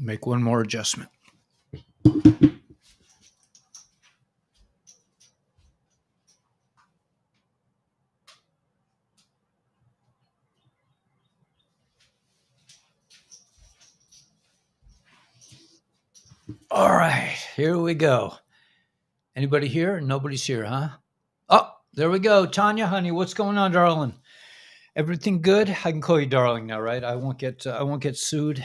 Make one more adjustment. All right, here we go. Anybody here? Nobody's here, huh? Oh, there we go. Tanya, honey, what's going on, darling? Everything good? I can call you darling now, right? I won't get sued.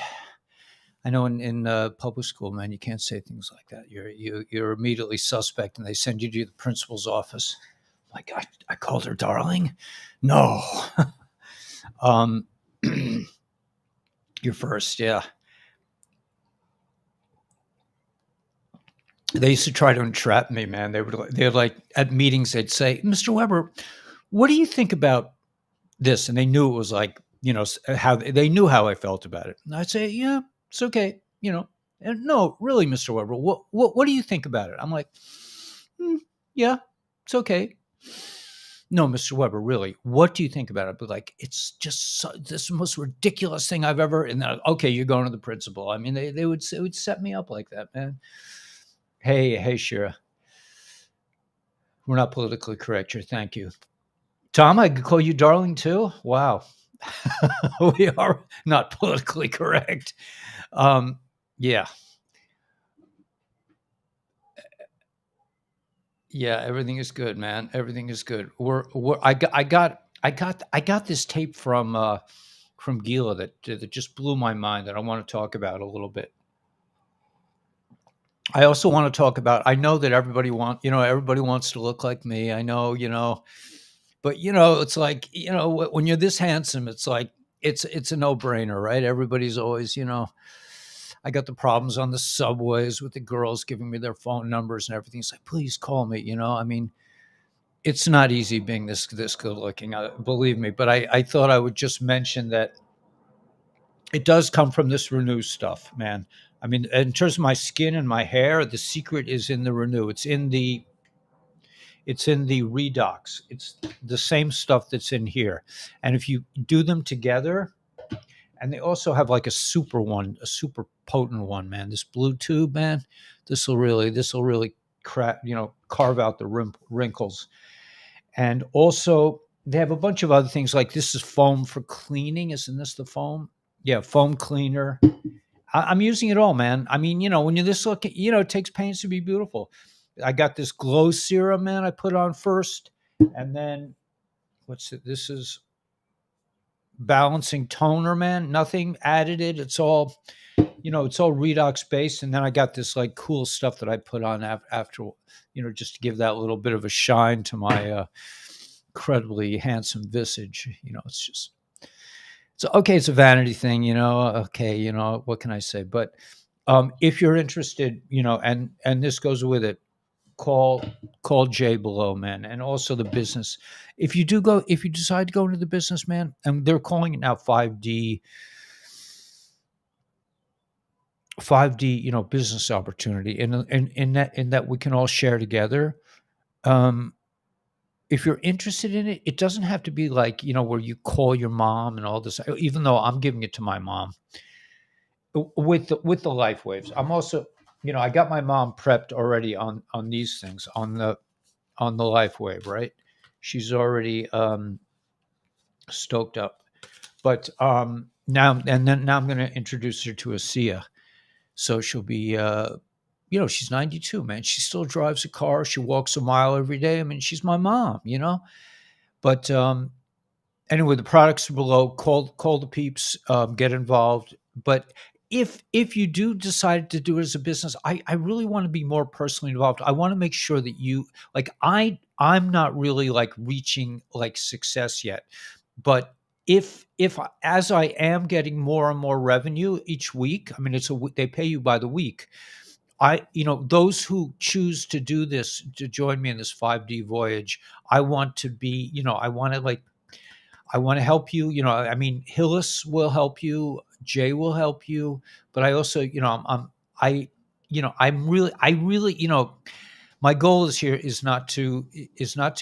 I know in public school, man, you can't say things like that. You're immediately suspect, and they send you to the principal's office. Like I called her darling. No, um, you're first. Yeah, they used to try to entrap me, man. They'd like at meetings they'd say, "Mr. Weber, what do you think about this?" And they knew it was like how they knew how I felt about it. And I'd say, "Yeah, it's okay." And no, really, Mr. Weber, what do you think about it? I'm like, yeah, it's okay. No, Mr. Weber, really, what do you think about it? But like, it's just this most ridiculous thing I've ever. And then, okay, you're going to the principal. I mean, they would set me up like that, man. Hey, Shira, we're not politically correct here. Thank you, Tom. I could call you darling too. Wow, we are not politically correct. Yeah, yeah, everything is good, man. Everything is good. I got this tape from Gila that just blew my mind that I want to talk about a little bit. I also want to talk about. I know that everybody wants to look like me. I know, but it's like when you're this handsome, it's like it's a no brainer, right? Everybody's always. I got the problems on the subways with the girls giving me their phone numbers and everything. It's like, please call me. I mean, it's not easy being this good looking, believe me. But I thought I would just mention that it does come from this Renew stuff, man. I mean, in terms of my skin and my hair, the secret is in the Renew. It's in the Redox. It's the same stuff that's in here, and if you do them together, and they also have like a super potent one, man. This blue tube, man, this will really carve out the wrinkles. And also, they have a bunch of other things like this is foam for cleaning. Isn't this the foam? Yeah, foam cleaner. I'm using it all, man. I mean, when you this look, it takes pains to be beautiful. I got this glow serum, man. I put on first, and then what's it? This is balancing toner, man. Nothing added. It's all redox based, and then I got this like cool stuff that I put on after, just to give that little bit of a shine to my incredibly handsome visage. It's okay. It's a vanity thing, Okay, what can I say? But if you're interested, and this goes with it, call call Jay below, man, and also the business. If you decide to go into the business, man, and they're calling it now 5D, business opportunity, and in that we can all share together. Um, if you're interested in it, it doesn't have to be like, where you call your mom and all this, even though I'm giving it to my mom with the life waves. I'm also, I got my mom prepped already on these things on the life wave, right? She's already stoked up. But now I'm going to introduce her to Asia. So she'll be she's 92, man. She still drives a car. She walks a mile every day. I mean, she's my mom. But anyway, the products are below. Call the peeps. Get involved. But if you do decide to do it as a business, I really want to be more personally involved. I want to make sure that you like I'm not really like reaching like success yet, but if as I am getting more and more revenue each week, I mean they pay you by the week. Those who choose to do this, to join me in this 5D voyage, I want to be, I want to help you. I mean, Hillis will help you, Jay will help you, but I also, I'm really, my goal is here is not to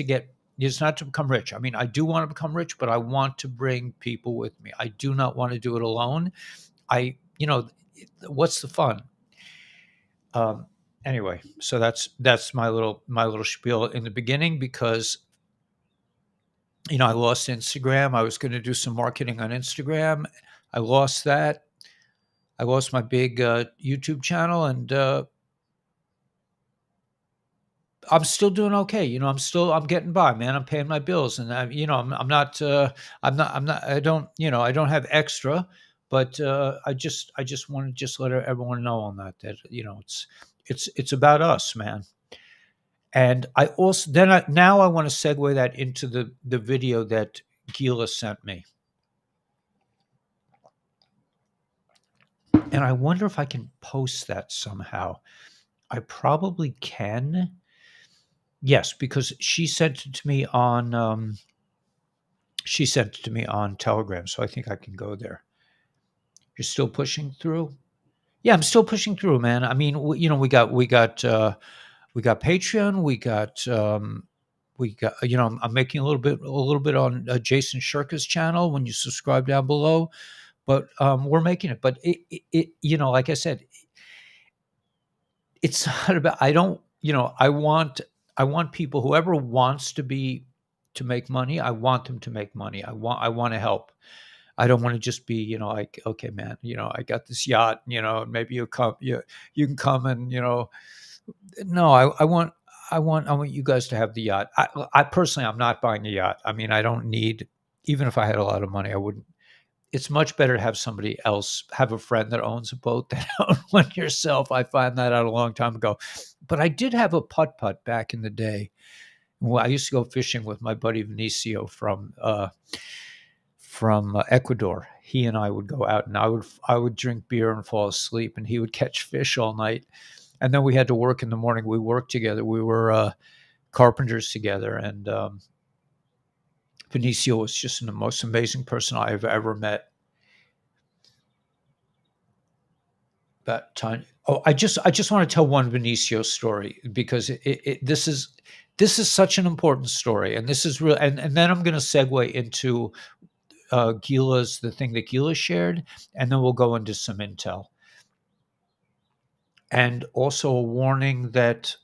get It's not to become rich. I mean, I do want to become rich, but I want to bring people with me. I do not want to do it alone. I, what's the fun? Um, anyway, so that's my little spiel in the beginning, because I lost Instagram. I was going to do some marketing on Instagram. I lost that. I lost my big YouTube channel, and I'm still doing okay. I'm getting by, man. I'm paying my bills, and I don't have extra, but I just want to just let everyone know on that it's about us, man. And I also now I want to segue that into the video that Gila sent me, and I wonder if I can post that somehow. I probably can. Yes, because she sent it to me on Telegram, so I think I can go there. You're still pushing through? Yeah, I'm still pushing through, man. I mean, we got Patreon, we got I'm making a little bit on Jason Shirka's channel when you subscribe down below, but we're making it. But like I said, it's not about. I don't, I want people, whoever wants to make money. I want them to make money. I want to help. I don't want to just be, like, okay, man, I got this yacht, maybe you can come and, no, I want you guys to have the yacht. I personally, I'm not buying a yacht. I mean, I don't need, even if I had a lot of money, I wouldn't. It's much better to have somebody else, have a friend that owns a boat than own one yourself. I find that out a long time ago. But I did have a putt putt back in the day. Well, I used to go fishing with my buddy Vinicio from Ecuador. He and I would go out, and I would drink beer and fall asleep, and he would catch fish all night. And then we had to work in the morning. We worked together. We were carpenters together, and Benicio was just the most amazing person I've ever met. That time. Oh, I just want to tell one Benicio story, because this is such an important story, and this is real. And then I'm going to segue into the thing that Gila shared, and then we'll go into some intel, and also a warning that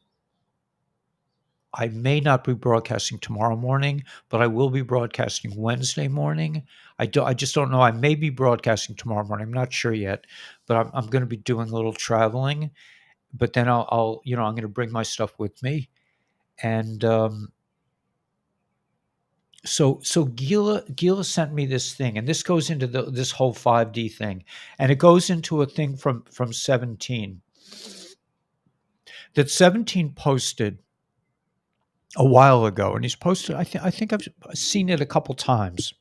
I may not be broadcasting tomorrow morning, but I will be broadcasting Wednesday morning. I just don't know. I may be broadcasting tomorrow morning. I'm not sure yet, but I'm going to be doing a little traveling. But then I'm going to bring my stuff with me, and so Gila sent me this thing, and this goes into this whole 5D thing, and it goes into a thing from 17 that 17 posted a while ago, and he's posted. I think I've seen it a couple times.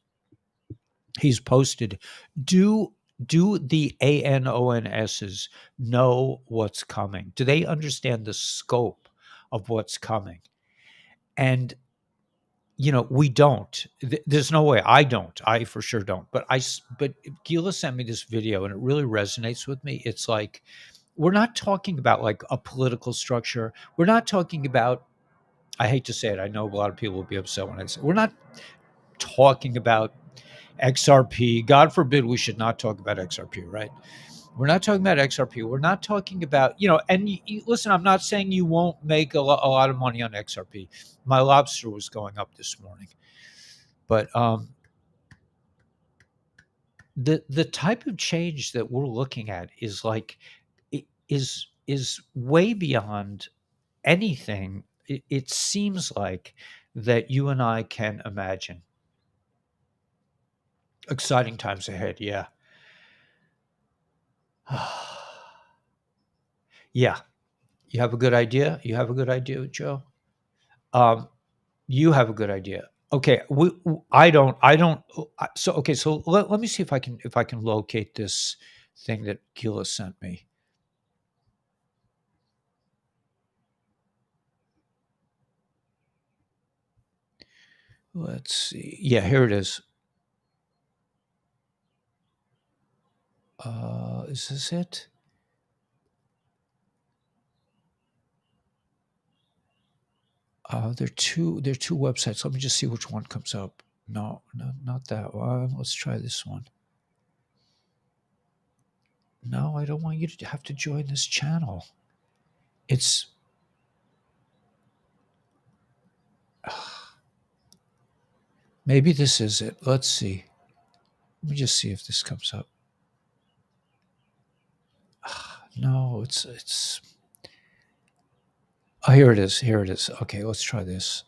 He's posted, do the ANONSs know what's coming? Do they understand the scope of what's coming? And we don't. There's no way. I don't. I for sure don't. But Gila sent me this video, and it really resonates with me. It's like, we're not talking about like a political structure. We're not talking about. I hate to say it. I know a lot of people will be upset when I say, we're not talking about XRP. God forbid we should not talk about XRP, right? We're not talking about XRP. We're not talking about, and listen, I'm not saying you won't make a lot of money on XRP. My lobster was going up this morning. But the type of change that we're looking at is like, is way beyond anything it seems like that you and I can imagine. Exciting times ahead, yeah. Yeah, you have a good idea. You have a good idea, Joe. Um, you have a good idea. Okay, I don't. So okay, so let me see if I can locate this thing that Gila sent me. Let's see. Yeah, here it is. Is this it? There are two websites. Let me just see which one comes up. No, no, not that one. Let's try this one. No, I don't want you to have to join this channel. It's maybe this is it. Let's see. Let me just see if this comes up. No, it's. Oh, here it is. Here it is. Okay, let's try this.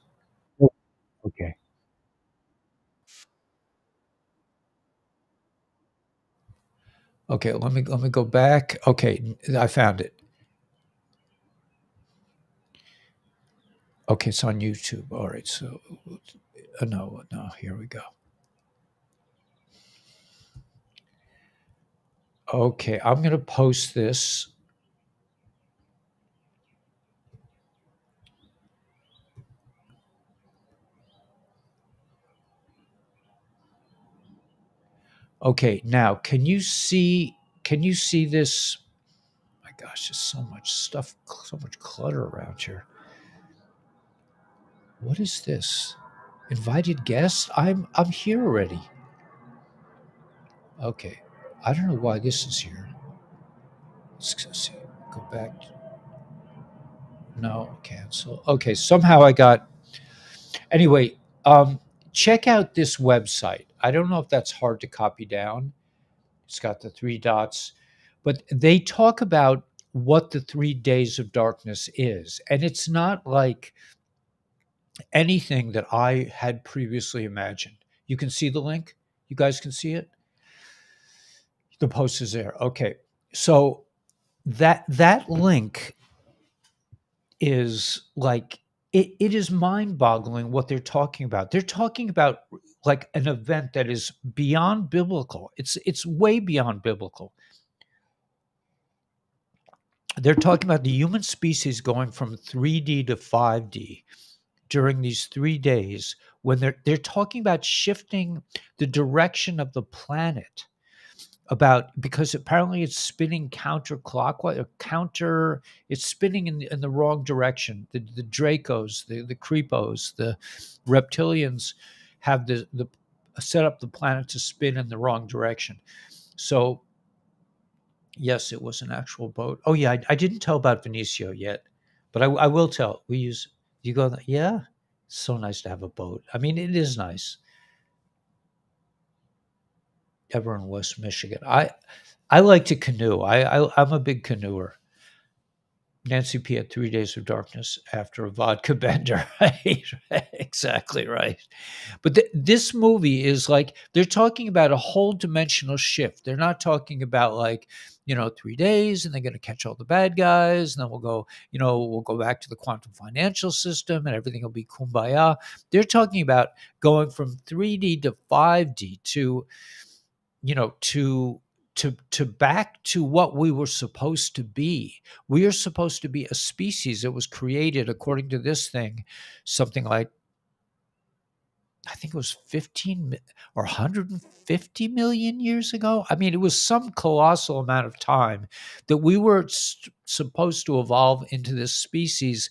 Okay. Okay, let me go back. Okay, I found it. Okay, it's on YouTube. All right, so no, no, here we go. Okay, I'm going to post this. Okay, now can you see this? My gosh, there's so much stuff, so much clutter around here. What is this? Invited guests? I'm here already. Okay. I don't know why this is here. Let's see. Go back. No, cancel. Okay, somehow I got anyway, check out this website. I don't know if that's hard to copy down. It's got the three dots, but they talk about what the 3 days of darkness is. And it's not like anything that I had previously imagined. You can see the link. You guys can see it. The post is there. Okay. So that link is like it is mind-boggling what they're talking about. They're talking about like an event that is beyond biblical. It's way beyond biblical. They're talking about the human species going from 3D to 5D during these 3 days when they're talking about shifting the direction of the planet about because apparently it's spinning counterclockwise or counter it's spinning in the wrong direction. The Dracos, the Creepos, the reptilians have the set up the planet to spin in the wrong direction. So yes, it was an actual boat. Oh yeah, I didn't tell about Venecio yet, but I will tell. We use you go. Yeah, so nice to have a boat. I mean, it is nice. Ever in West Michigan, I like to canoe. I'm a big canoer. Nancy P had 3 days of darkness after a vodka bender. Right, exactly right. But this movie is like they're talking about a whole dimensional shift. They're not talking about like 3 days and they're going to catch all the bad guys and then we'll go back to the quantum financial system and everything will be kumbaya. They're talking about going from 3D to 5D to to back to what we were supposed to be. We are supposed to be a species that was created according to this thing, something like I think it was 15 or 150 million years ago. I mean, it was some colossal amount of time that we were supposed to evolve into this species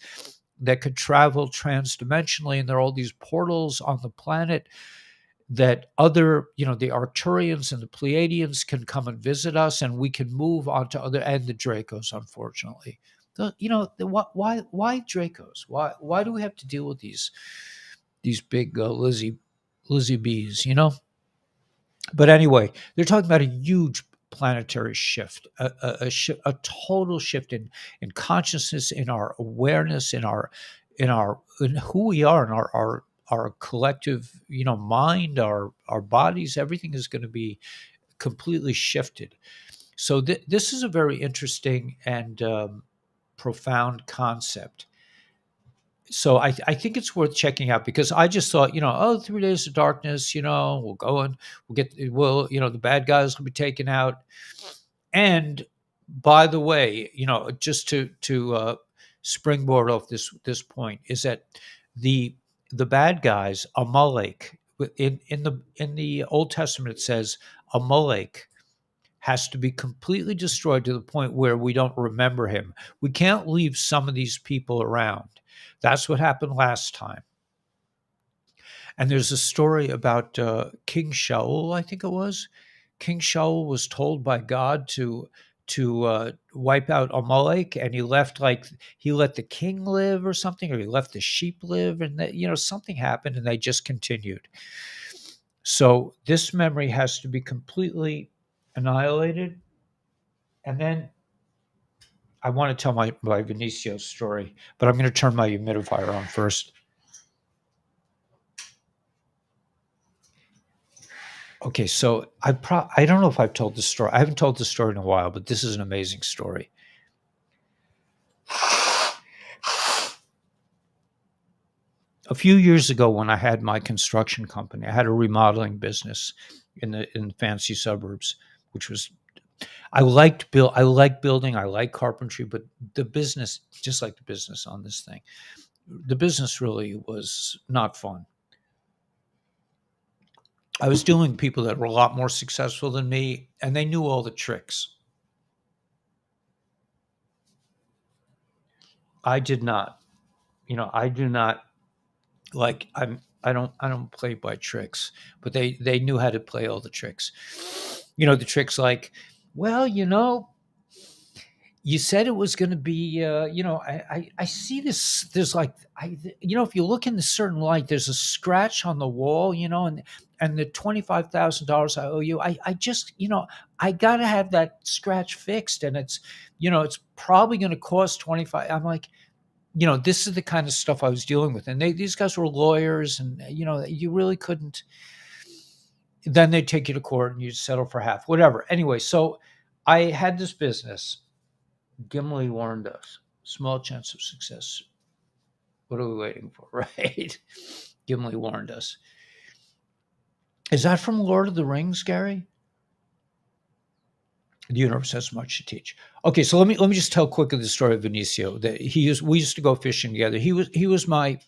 that could travel transdimensionally. And there are all these portals on the planet that other, the Arcturians and the Pleiadians can come and visit us, and we can move on to other, and the Dracos, unfortunately. Why Dracos? Why do we have to deal with these big Lizzie bees? But anyway, they're talking about a huge planetary shift, a total shift in consciousness, in our awareness, in who we are, in our collective, mind, our bodies. Everything is going to be completely shifted. So this is a very interesting and profound concept. So I think it's worth checking out because I just thought, 3 days of darkness, we'll go and the bad guys will be taken out. And by the way, just to springboard off this point is that the bad guys, Amalek, in the Old Testament it says Amalek has to be completely destroyed to the point where we don't remember him. We can't leave some of these people around. That's what happened last time. And there's a story about King Shaul, I think it was. King Shaul was told by God to wipe out Amalek, and he let the king live or something, or he left the sheep live, and something happened, and they just continued. So this memory has to be completely annihilated, and then I want to tell my Vinicio story, but I'm going to turn my humidifier on first. Okay, so I don't know if I've told this story. I haven't told this story in a while, but this is an amazing story. A few years ago, when I had my construction company, I had a remodeling business in fancy suburbs, which was I like building, I like carpentry, but the business, just like the business on this thing, the business really was not fun. I was dealing with people that were a lot more successful than me, and they knew all the tricks. I did not. I do not like I don't play by tricks, but they knew how to play all the tricks. The tricks like, well, you said it was going to be I see this, there's like, if you look in a certain light, there's a scratch on the wall, and the $25,000 I owe you, I just, I got to have that scratch fixed, and it's probably going to cost 25. I'm like, this is the kind of stuff I was dealing with. And these guys were lawyers, and, you really couldn't. Then they'd take you to court and you'd settle for half, whatever. Anyway, so I had this business. Gimli warned us, small chance of success. What are we waiting for, right? Gimli warned us. Is that from Lord of the Rings, Gary? The universe has much to teach. Okay, so let me just tell quickly the story of Vinicio. That we used to go fishing together. He was my,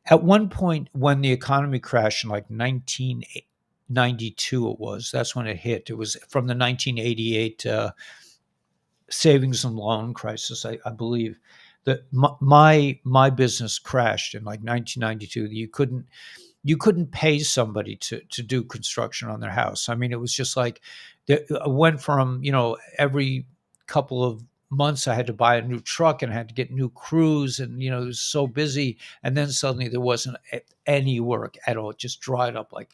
at one point when the economy crashed in like 1992, it was, that's when it hit. It was from the 1988 savings and loan crisis, I believe. That my business crashed in like 1992. You couldn't pay somebody to do construction on their house. I mean, it was just like, it went from, every couple of months I had to buy a new truck and I had to get new crews, and, it was so busy. And then suddenly there wasn't any work at all. It just dried up like,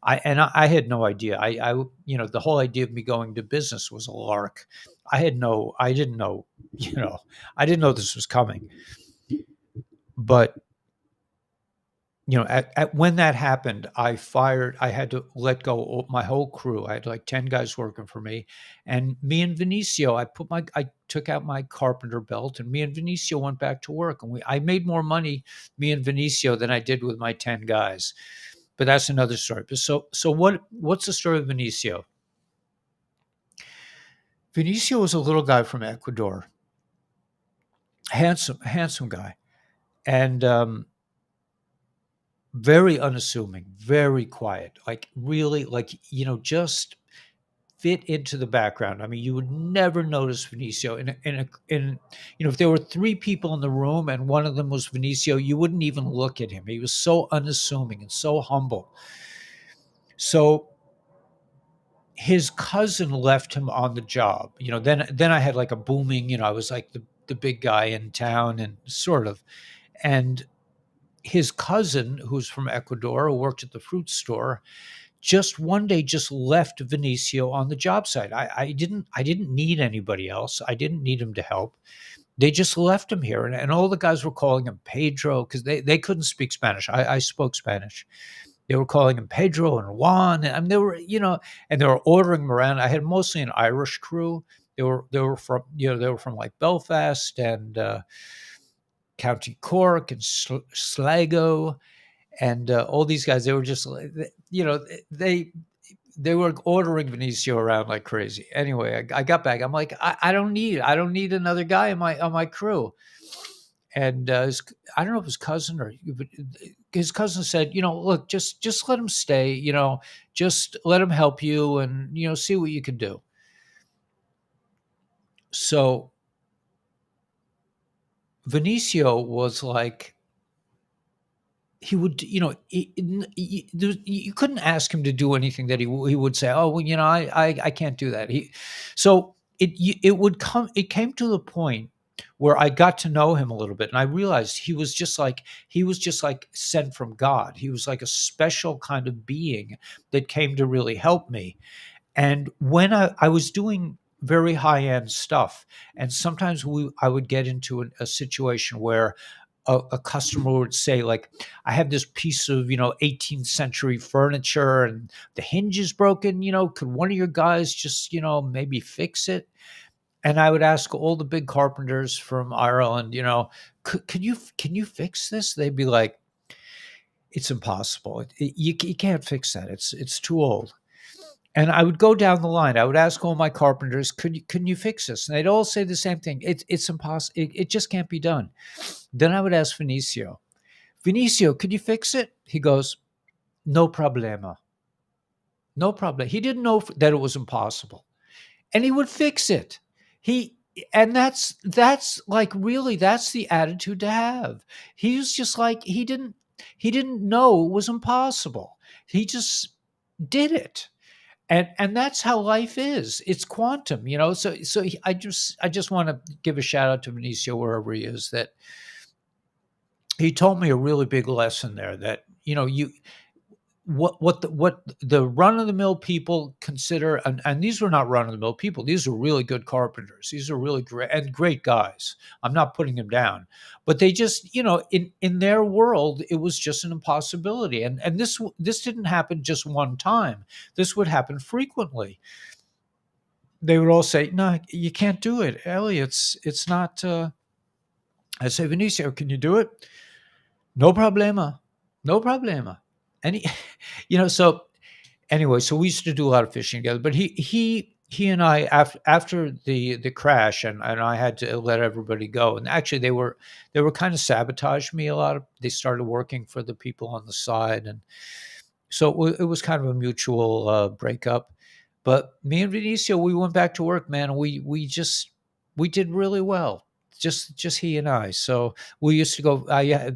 I had no idea. The whole idea of me going to business was a lark. I didn't know, I didn't know this was coming. But at when that happened, I had to let go my whole crew. I had like 10 guys working for me, and me and Vinicio, I took out my carpenter belt, and me and Vinicio went back to work, and I made more money, me and Vinicio, than I did with my 10 guys. But that's another story. But so what's the story of Vinicio? Vinicio was a little guy from Ecuador, handsome guy, and very unassuming, very quiet, like really, like, just fit into the background. I mean, you would never notice Vinicio if there were three people in the room and one of them was Vinicio, you wouldn't even look at him. He was so unassuming and so humble. So his cousin left him on the job. Then I had like a booming, I was like the big guy in town, and sort of. And his cousin, who's from Ecuador, who worked at the fruit store, just one day just left Vinicio on the job site. I didn't need anybody else. I didn't need him to help. They just left him here. And all the guys were calling him Pedro because they couldn't speak Spanish. I spoke Spanish. They were calling him Pedro and Juan. And I mean, and they were ordering him around. I had mostly an Irish crew. They were from like Belfast and County Cork and Sligo, and all these guys. They were just, they were ordering Vinicio around like crazy. Anyway, I got back. I'm like, I don't need another guy on my crew. And I don't know if his cousin but his cousin said, look, just let him stay. Just let him help you, and see what you can do. So Vinicio was like, he would, you couldn't ask him to do anything that he would say, oh, well, I can't do that. So it came to the point where I got to know him a little bit, and I realized he was just like sent from God. He was like a special kind of being that came to really help me. And when I was doing very high end stuff, and sometimes I would get into a situation where a customer would say, like, I have this piece of 18th century furniture and the hinge is broken. Could one of your guys just maybe fix it? And I would ask all the big carpenters from Ireland, can you fix this? They'd be like, it's impossible. You can't fix that. It's too old. And I would go down the line. I would ask all my carpenters, can you fix this? And they'd all say the same thing. It's impossible. It just can't be done. Then I would ask Vinicio, could you fix it? He goes, no problema. No problem. He didn't know that it was impossible. And he would fix it. He and that's like, really, that's the attitude to have. He was just like, he didn't know it was impossible. He just did it. And that's how life is. It's quantum, I just want to give a shout out to Benicio wherever he is, that he told me a really big lesson there, that you what the run of the mill people consider, and these were not run of the mill people. These were really good carpenters. These are really great guys. I'm not putting them down, but they just, in their world, it was just an impossibility. And this didn't happen just one time. This would happen frequently. They would all say, "No, you can't do it, Ellie. It's not." I say, "Vinicio, can you do it?" No problema, no problema. And he, so anyway, so we used to do a lot of fishing together. But he and I, after the crash, and I had to let everybody go. And actually, they were kind of sabotaging me a lot. They started working for the people on the side, and so it was kind of a mutual breakup. But me and Vinicio, we went back to work, man. And we did really well. Just he and I. So we used to go. I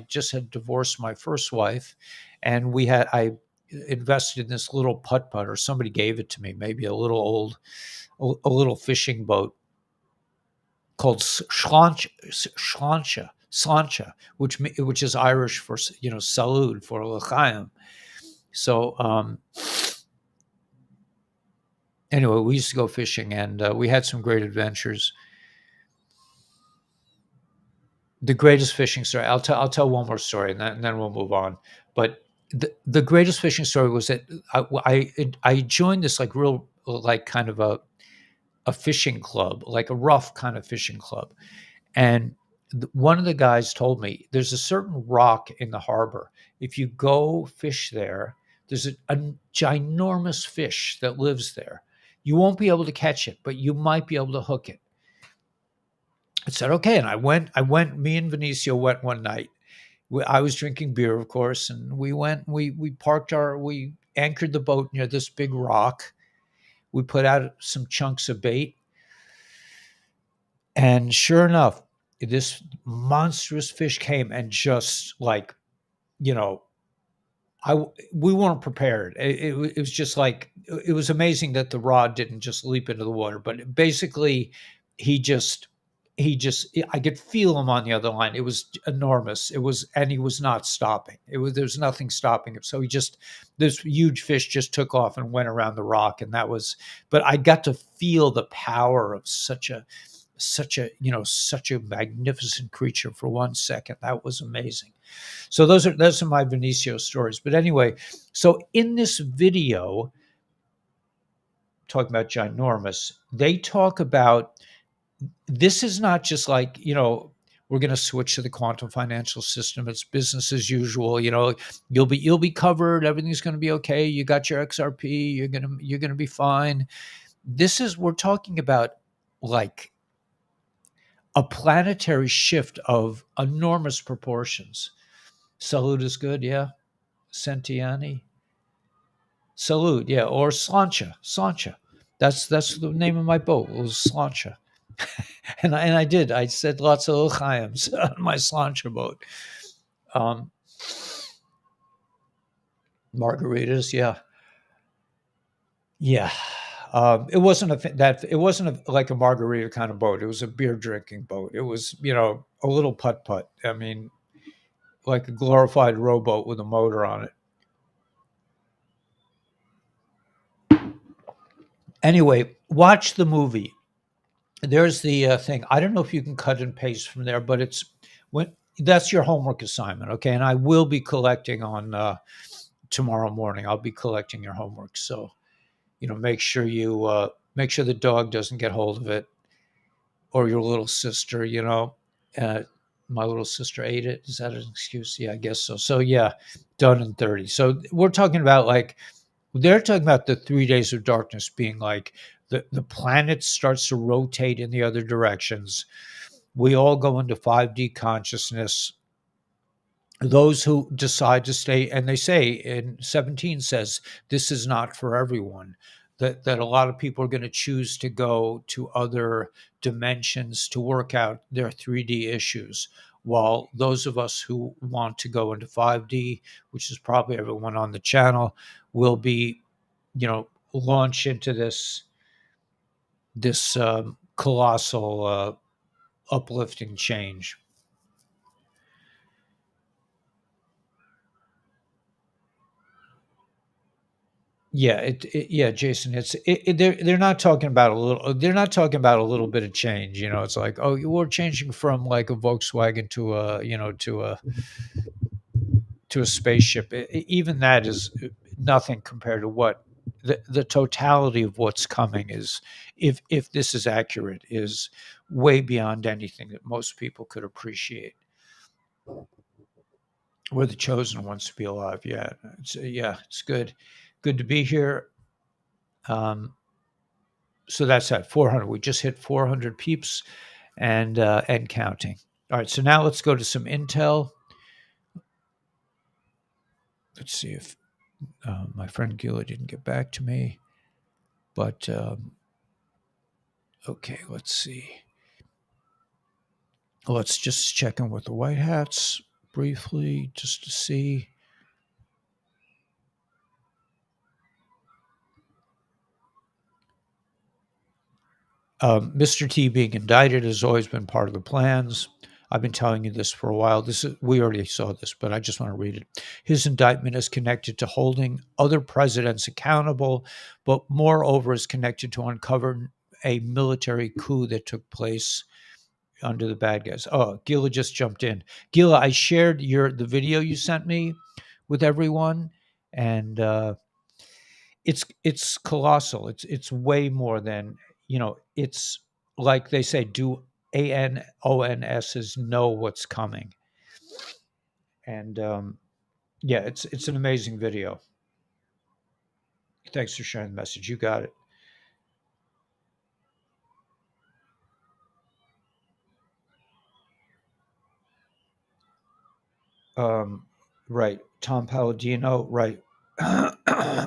just had divorced my first wife, and I invested in this little putt putt, or somebody gave it to me, maybe a little old, a little fishing boat called Slancha, which is Irish for salud, for l'chaim. So anyway, we used to go fishing, and we had some great adventures. The greatest fishing story. I'll tell one more story, and then we'll move on. But the greatest fishing story was that I joined this like real, like, kind of a fishing club, like a rough kind of fishing club. And one of the guys told me, there's a certain rock in the harbor. If you go fish there, there's a ginormous fish that lives there. You won't be able to catch it, but you might be able to hook it. I said, okay. And I went, me and Vinicio went one night. I was drinking beer, of course. And we went, we anchored the boat near this big rock. We put out some chunks of bait. And sure enough, this monstrous fish came, and just like, you know, we weren't prepared. It was just like, it was amazing that the rod didn't just leap into the water. But basically, he just I could feel him on the other line. It was enormous. And he was not stopping. There's nothing stopping him. So this huge fish just took off and went around the rock. And but I got to feel the power of such a magnificent creature for 1 second. That was amazing. So those are my Vinicio stories. But anyway, so in this video, talking about ginormous, they talk about, this is not just like, we're going to switch to the quantum financial system. It's business as usual. You'll be covered. Everything's going to be okay. You got your XRP. You're going to be fine. We're talking about, like, a planetary shift of enormous proportions. Salud is good, yeah. Sentiani. Salud, yeah. Or Slancha. That's the name of my boat. It was Slancha. And I did. I said lots of l'chaims on my slancha boat. Um, Margaritas, yeah, yeah. It wasn't it wasn't like a margarita kind of boat. It was a beer drinking boat. It was, a little putt putt. I mean, like a glorified rowboat with a motor on it. Anyway, watch the movie. There's the thing. I don't know if you can cut and paste from there, but it's when that's your homework assignment, okay? And I will be collecting on tomorrow morning. I'll be collecting your homework, so make sure the dog doesn't get hold of it, or your little sister. Uh, my little sister ate it. Is that an excuse? Yeah, I guess so. So yeah, done in 30. So we're talking about like they're talking about the 3 days of darkness being like the planet starts to rotate in the other directions. We all go into 5D consciousness. Those who decide to stay, and they say in 17 says this is not for everyone, that a lot of people are going to choose to go to other dimensions to work out their 3D issues, while those of us who want to go into 5D, which is probably everyone on the channel, will be launch into this colossal uplifting change. Yeah, yeah, Jason. They're not talking about a little. They're not talking about a little bit of change. It's like, oh, we're changing from like a Volkswagen to a to a spaceship. Even that is nothing compared to what the totality of what's coming is. If this is accurate, is way beyond anything that most people could appreciate. We're the chosen ones to be alive. It's good, good to be here. Um, so that's at 400. We just hit 400 peeps and counting. All right, so now let's go to some intel. Let's see if my friend Gila didn't get back to me, but okay, let's see. Let's just check in with the White Hats briefly just to see. Mr. T being indicted has always been part of the plans. I've been telling you this for a while. We already saw this, but I just want to read it. His indictment is connected to holding other presidents accountable, but moreover is connected to uncovering a military coup that took place under the bad guys. Oh, Gila just jumped in. Gila, I shared the video you sent me with everyone, and it's colossal. It's way more than It's like they say, do ANONSs know what's coming? And yeah, it's an amazing video. Thanks for sharing the message. You got it. Right, Tom Palladino. Right.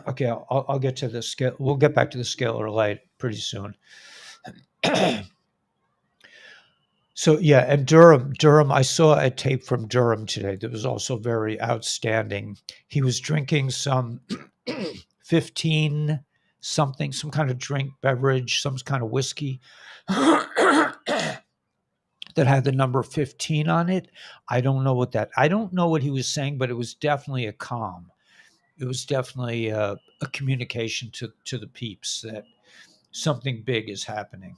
Okay, I'll get to the scale. We'll get back to the scalar light pretty soon. So yeah, and Durham. I saw a tape from Durham today that was also very outstanding. He was drinking some 15 something, some kind of drink beverage, some kind of whiskey that had the number 15 on it. I don't know what he was saying, but it was definitely a calm. It was definitely a communication to the peeps that something big is happening.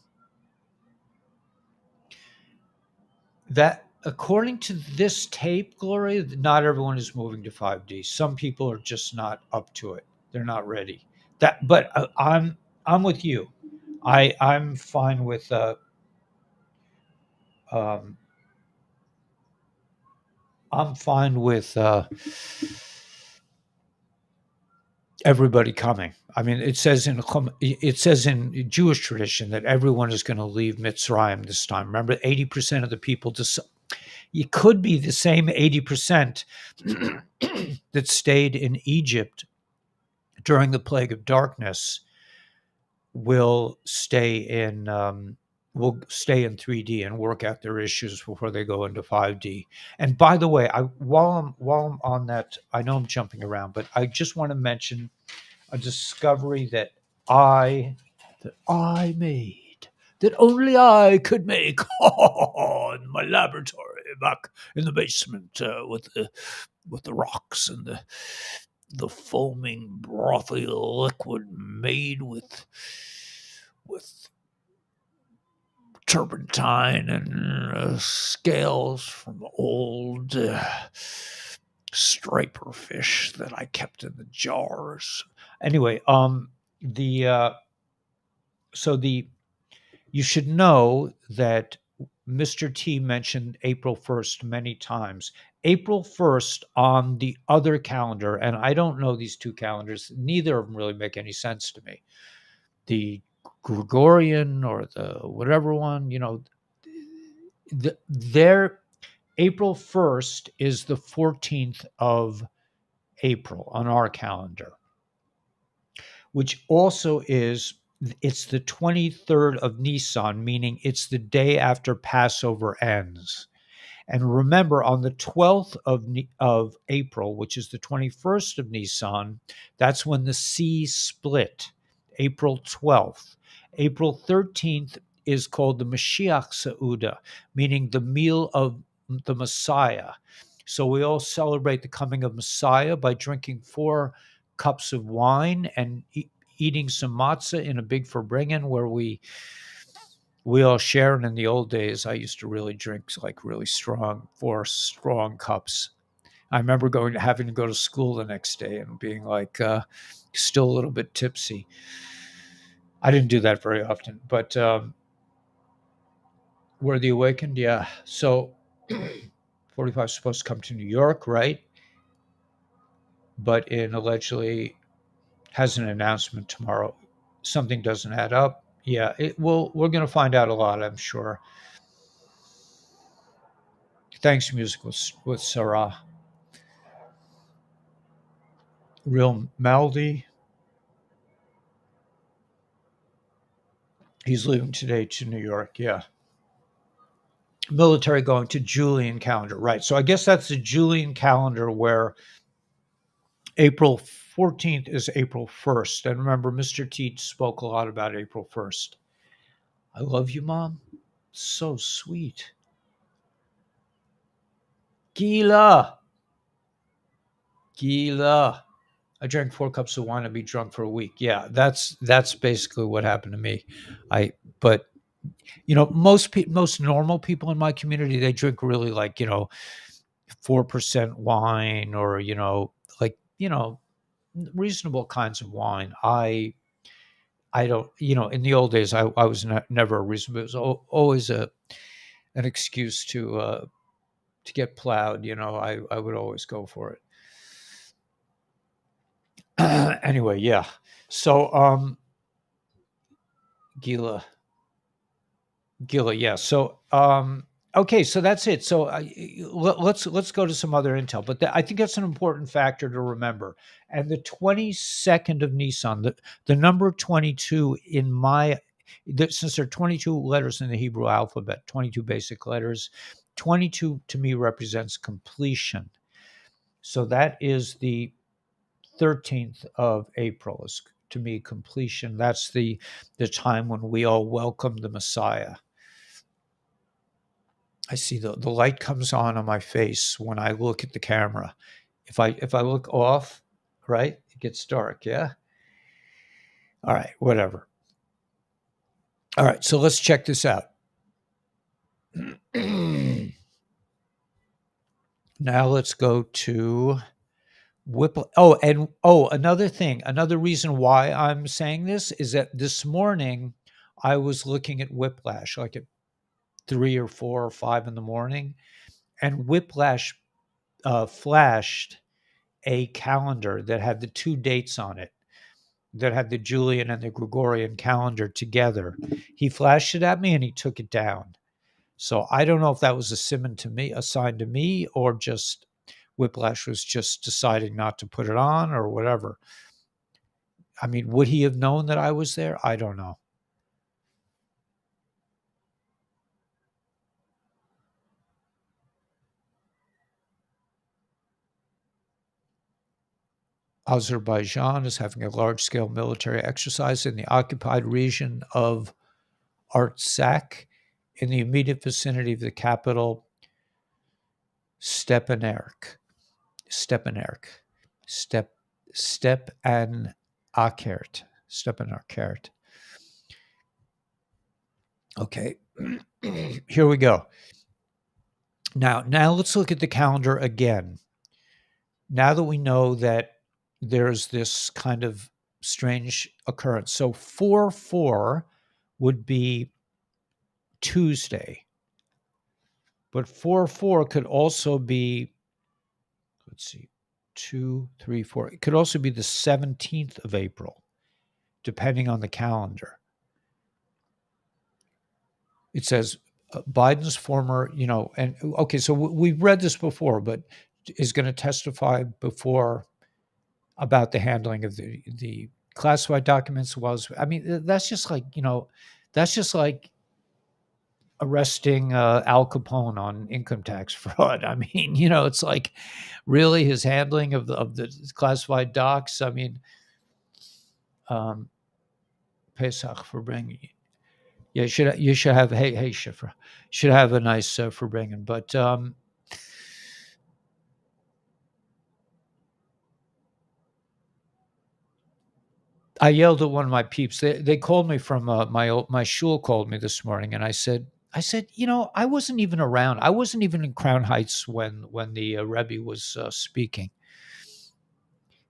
That according to this tape, Gloria, not everyone is moving to 5D. Some people are just not up to it. They're not ready. But I'm with you. I'm fine with um, I'm fine with everybody coming. I mean, it says in Jewish tradition that everyone is going to leave Mitzrayim this time. Remember, 80% of the people it could be the same 80% that stayed in Egypt during the plague of darkness will stay in will stay in 3D and work out their issues before they go into 5D. And by the way, while I'm on that, I know I'm jumping around, but I just want to mention a discovery that I made, that only I could make in my laboratory back in the basement, with the rocks and the foaming brothy liquid made with turpentine and scales from old striper fish that I kept in the jars. Anyway, the so the you should know that Mr. T mentioned April 1st many times. April 1st on the other calendar, and I don't know these two calendars, neither of them really make any sense to me. The Gregorian or the whatever one, their April 1st is the 14th of April on our calendar, which also it's the 23rd of Nissan, meaning it's the day after Passover ends. And remember, on the 12th of April, which is the 21st of Nisan, that's when the sea split, April 12th. April 13th is called the Mashiach Seudah, meaning the meal of the Messiah. So we all celebrate the coming of Messiah by drinking 4 cups of wine and eating some matzah in a big Farbrengen where we all share. And in the old days, I used to really drink like really strong, 4 strong cups. I remember having to go to school the next day and being like still a little bit tipsy. I didn't do that very often, but were the awakened? Yeah. So 45 is supposed to come to New York, right? But in allegedly has an announcement tomorrow. Something doesn't add up. Yeah, we're going to find out a lot, I'm sure. Thanks, music with Sarah. Real Maldi. He's leaving today to New York. Yeah. Military going to Julian calendar. Right. So I guess that's the Julian calendar where April 14th is April 1st. And remember, Mr. Teach spoke a lot about April 1st. I love you, Mom. So sweet. Gila. Gila. I drank 4 cups of wine and be drunk for a week. Yeah, that's basically what happened to me. But most normal people in my community, they drink really like 4% wine, or like reasonable kinds of wine. I don't, in the old days, I was never a reasonable. It was always an excuse to get plowed. I would always go for it. Anyway, yeah. So Gila, yeah. So okay, so that's it. So let's go to some other intel. But I think that's an important factor to remember. And the 22nd of Nissan, the number 22 since there are 22 letters in the Hebrew alphabet, 22 basic letters, 22 to me represents completion. So that is the 13th of April is to me completion. That's the time when we all welcome the Messiah. I see the light comes on my face when I look at the camera. If I look off, right, it gets dark. Yeah. All right. Whatever. All right. So let's check this out. Now let's go to another thing, another reason why I'm saying this is that this morning I was looking at Whiplash like at 3 or 4 or 5 in the morning, and Whiplash flashed a calendar that had the 2 dates on it, that had the Julian and the Gregorian calendar together. He flashed it at me and he took it down. So I don't know if that was a sign to me, or just Whiplash was just deciding not to put it on or whatever. I mean, would he have known that I was there? I don't know. Azerbaijan is having a large-scale military exercise in the occupied region of Artsakh in the immediate vicinity of the capital, Stepanakert. Stepanakert. Step Stepanakert. Stepanakert. Okay. Here we go. Now let's look at the calendar again. Now that we know that there's this kind of strange occurrence. So 4/4 would be Tuesday. But 4/4 could also be, let's see, 2, 3, 4. It could also be the 17th of April, depending on the calendar. It says Biden's former, and okay, so we've read this before, but is going to testify before about the handling of the classified documents. I mean, that's just like, that's just like arresting Al Capone on income tax fraud. I mean, it's like really his handling of the classified docs. I mean, Pesach for bringing. Yeah, you should have hey Schiffer, should have a nice for bringing. But I yelled at one of my peeps. They called me from my shul called me this morning, and I said, I wasn't even around. I wasn't even in Crown Heights when the Rebbe was speaking.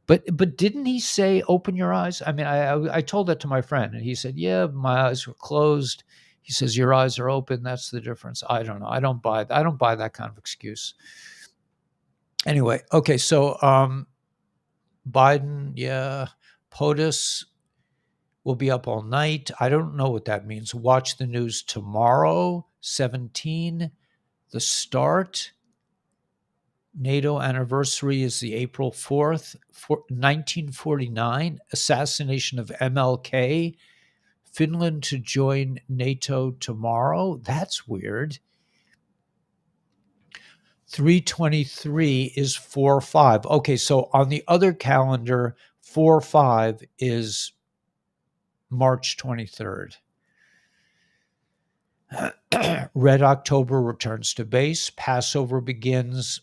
But didn't he say open your eyes? I mean, I told that to my friend, and he said, yeah, my eyes were closed. He says your eyes are open. That's the difference. I don't know. I don't buy that kind of excuse. Anyway, okay, so Biden, yeah, POTUS will be up all night. I don't know what that means. Watch the news tomorrow, 17, the start. NATO anniversary is the April 4th, 1949, assassination of MLK. Finland to join NATO tomorrow. That's weird. 3/23 is 4/5. Okay, so on the other calendar, 4/5 is March 23rd. Red October returns to base. Passover begins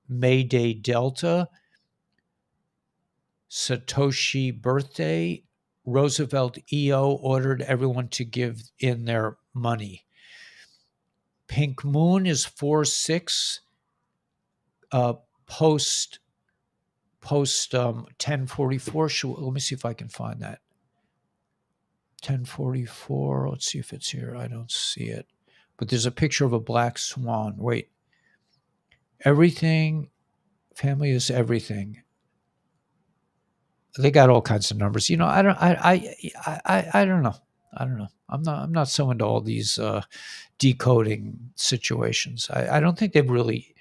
May Day Delta. Satoshi birthday. Roosevelt EO ordered everyone to give in their money. Pink Moon is 4/6. Post 1044. Let me see if I can find that. 1044. Let's see if it's here. I don't see it. But there's a picture of a black swan. Wait. Everything. Family is everything. They got all kinds of numbers. I don't. I don't know. I don't know. I'm not so into all these decoding situations. I don't think they've really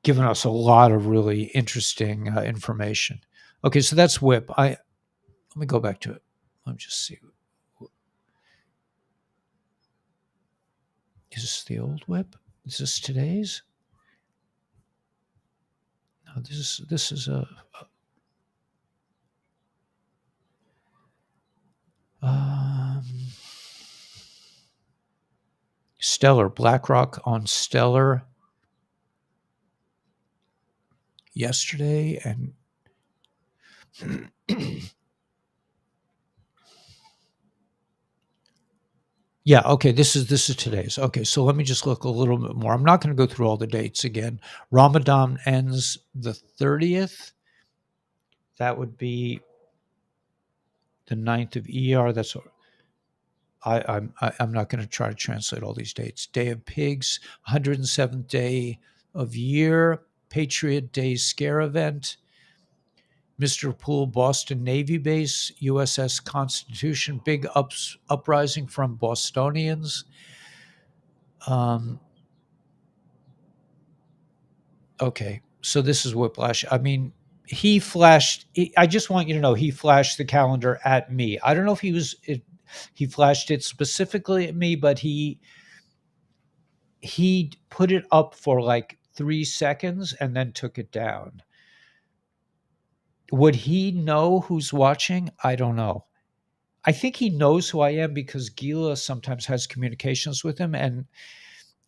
given us a lot of really interesting information. Okay, so that's WHIP. Let me go back to it. Let me just see. Is this the old WHIP? Is this today's? No, this is a Stellar, BlackRock on Stellar yesterday, and yeah, okay, this is today's. Okay, so let me just look a little bit more. I'm not going to go through all the dates again. Ramadan ends the 30th. That would be the 9th of ER. That's I'm not going to try to translate all these dates. Day of Pigs, 107th day of year, Patriot Day scare event, Mr. Poole, Boston Navy base, USS Constitution, big uprising from Bostonians. Okay, so this is Whiplash. I mean, I just want you to know he flashed the calendar at me. I don't know if he flashed it specifically at me, but he put it up for like 3 seconds and then took it down. Would he know who's watching? I don't know. I think he knows who I am because Gila sometimes has communications with him, and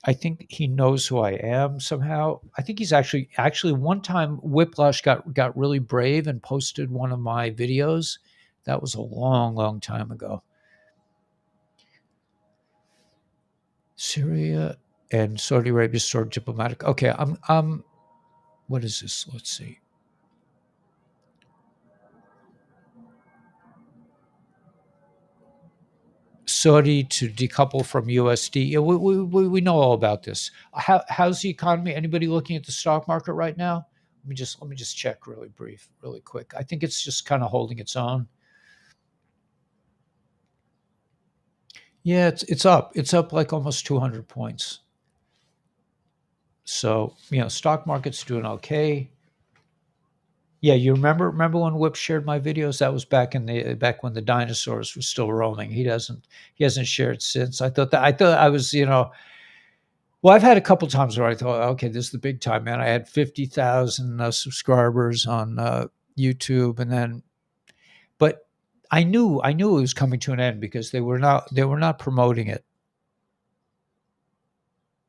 I think he knows who I am somehow. I think he's actually one time Whiplash got really brave and posted one of my videos. That was a long, long time ago. Syria and Saudi Arabia stored diplomatic. Okay, what is this? Let's see. Saudi to decouple from USD. Yeah, we know all about this. How's the economy? Anybody looking at the stock market right now? Let me just check really quick. I think it's just kind of holding its own. Yeah, it's up. It's up like almost 200 points. So, stock market's doing okay. Yeah, you remember when Whip shared my videos? That was back when the dinosaurs were still roaming. He hasn't shared since. I thought I was, well, I've had a couple times where I thought, okay, this is the big time, man. I had 50,000 subscribers on YouTube, and then, but I knew it was coming to an end because they were not promoting it.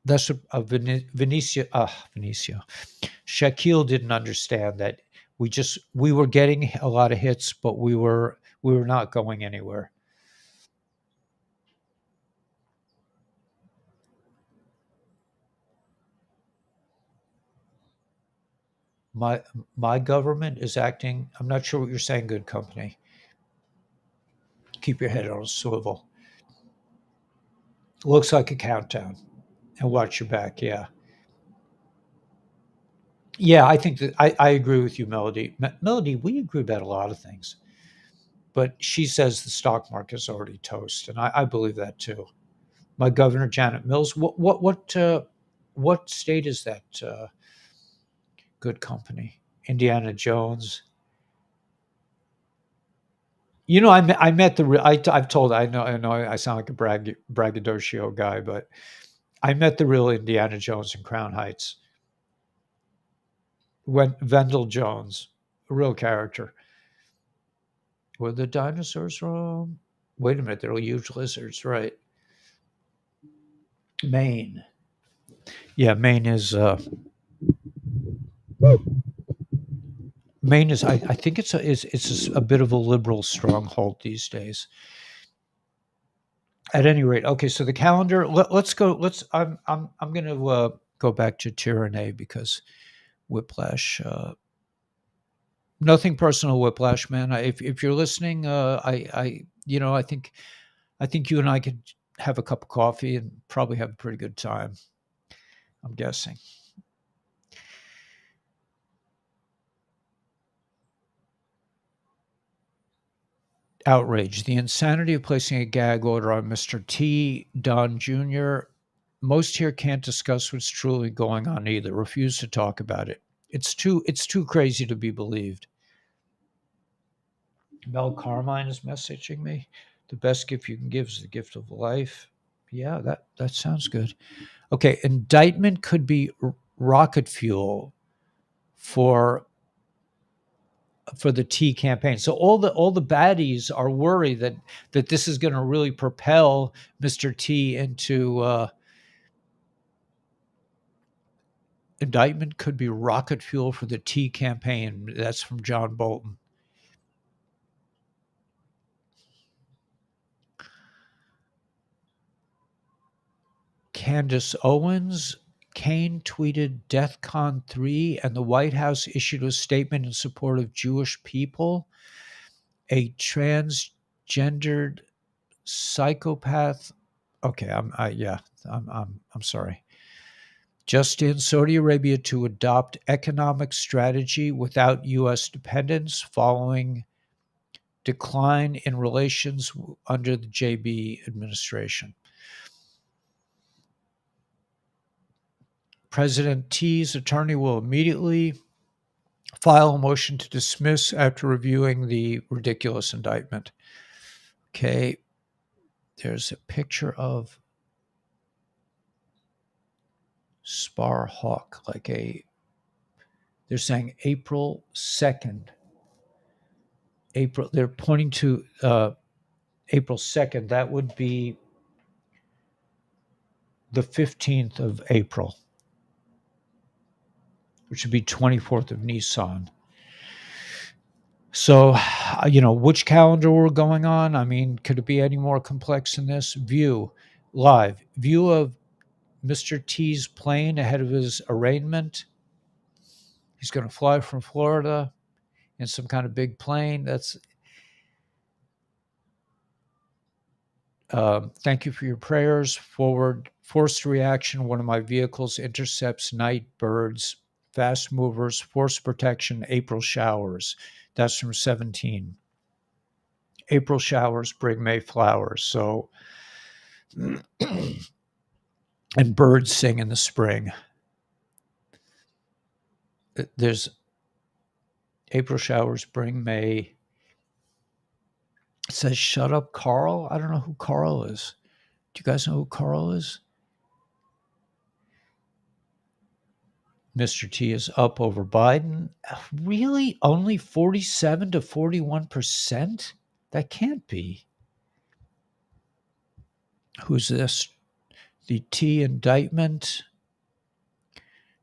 That's Venetia. Shaquille didn't understand that we were getting a lot of hits, but we were not going anywhere. My my government is acting. I'm not sure what you're saying. Good company. Keep your head on a swivel. Looks like a countdown. And watch your back. Yeah, yeah. I think that I agree with you, Melody. Melody, we agree about a lot of things, but she says the stock market is already toast, and I believe that too. My governor, Janet Mills. What state is that? Good company. Indiana Jones. I met I've told I know I sound like a braggadocio guy, but I met the real Indiana Jones in Crown Heights. When Vendell Jones, a real character. Were the dinosaurs wrong? Wait a minute, they're huge lizards, right? Maine. Yeah, Maine is I think it's a bit of a liberal stronghold these days. At any rate, okay. So the calendar. Let's go. I'm going to go back to tyranny because Whiplash. Nothing personal, Whiplash, man. If you're listening, I think you and I could have a cup of coffee and probably have a pretty good time. I'm guessing. Outrage. The insanity of placing a gag order on Mr. T. Don Jr. Most here can't discuss what's truly going on either. Refuse to talk about it. It's too crazy to be believed. Mel Carmine is messaging me. The best gift you can give is the gift of life. Yeah, that sounds good. Okay, indictment could be rocket fuel for the T campaign. So all the baddies are worried that this is going to really propel Mr. T into indictment could be rocket fuel for the T campaign. That's from John Bolton. Candace Owens. Kane tweeted DEFCON 3 and the White House issued a statement in support of Jewish people. A transgendered psychopath. Okay, yeah, I'm sorry. Just in, Saudi Arabia to adopt economic strategy without U.S. dependence following decline in relations under the JB administration. President T's attorney will immediately file a motion to dismiss after reviewing the ridiculous indictment. Okay, there's a picture of Spar Hawk, they're saying April 2nd. April. They're pointing to April 2nd. That would be the 15th of April, which would be 24th of Nissan. So, which calendar we're going on? I mean, could it be any more complex than this? View of Mr. T's plane ahead of his arraignment. He's going to fly from Florida in some kind of big plane. That's thank you for your prayers. Forward forced reaction. One of my vehicles intercepts night birds, fast movers, force protection, April showers. That's from 17. April showers bring May flowers. So, and birds sing in the spring. There's April showers bring May. It says, shut up, Carl. I don't know who Carl is. Do you guys know who Carl is? Mr. T is up over Biden. Really? Only 47 to 41%? That can't be. Who's this? The T indictment.